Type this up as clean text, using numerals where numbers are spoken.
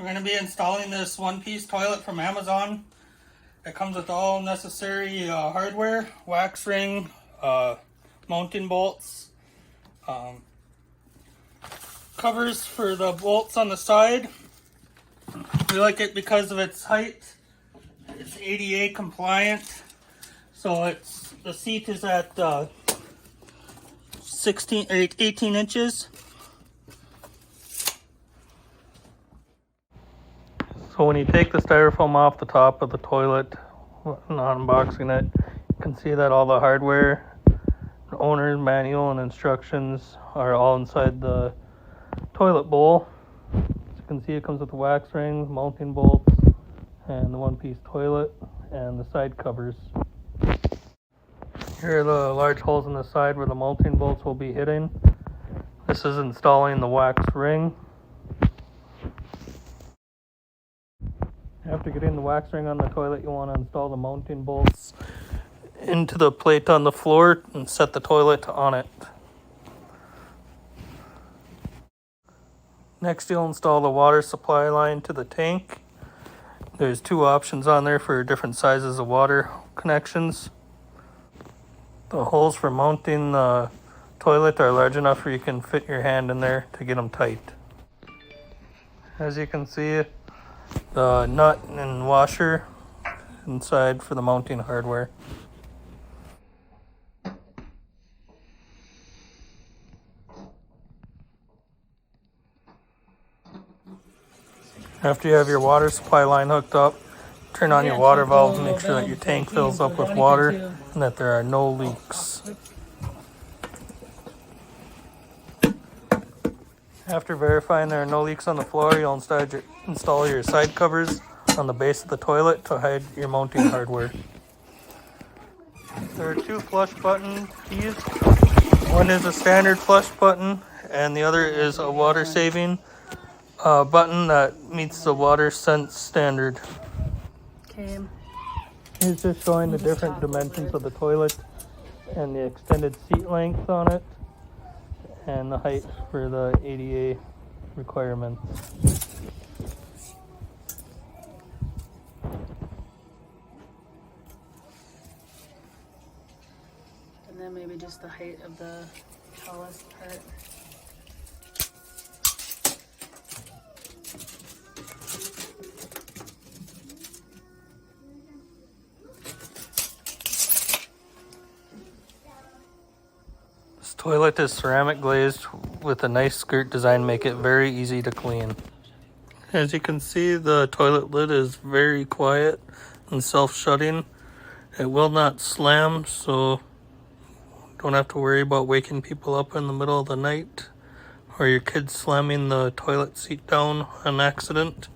We're going to be installing this one-piece toilet from Amazon. It comes with all necessary hardware, wax ring, mounting bolts, covers for the bolts on the side. We like it because of its height. It's ADA compliant. So the seat is at 18 inches. So when you take the styrofoam off the top of the toilet, unboxing it, you can see that all the hardware, the owner's manual and instructions are all inside the toilet bowl. As you can see, it comes with the wax rings, mounting bolts, and the one-piece toilet, and the side covers. Here are the large holes in the side where the mounting bolts will be hitting. This is installing the wax ring. After getting the wax ring on the toilet, you want to install the mounting bolts into the plate on the floor and set the toilet on it. Next, you'll install the water supply line to the tank. There's two options on there for different sizes of water connections. The holes for mounting the toilet are large enough where you can fit your hand in there to get them tight. As you can see, the nut and washer inside for the mounting hardware. After you have your water supply line hooked up, turn on your water valve to make sure that your tank fills up with water and that there are no leaks. After verifying there are no leaks on the floor, you'll install your side covers on the base of the toilet to hide your mounting hardware. There are two flush button keys. One is a standard flush button and the other is a water saving button that meets the water sense standard. Okay. It's just showing the different dimensions of the toilet and the extended seat length on it and the height for the ADA requirements. And then maybe just the height of the tallest part. This toilet is ceramic glazed with a nice skirt design, make it very easy to clean. As you can see, the toilet lid is very quiet and self-shutting. It will not slam, so don't have to worry about waking people up in the middle of the night or your kids slamming the toilet seat down on accident.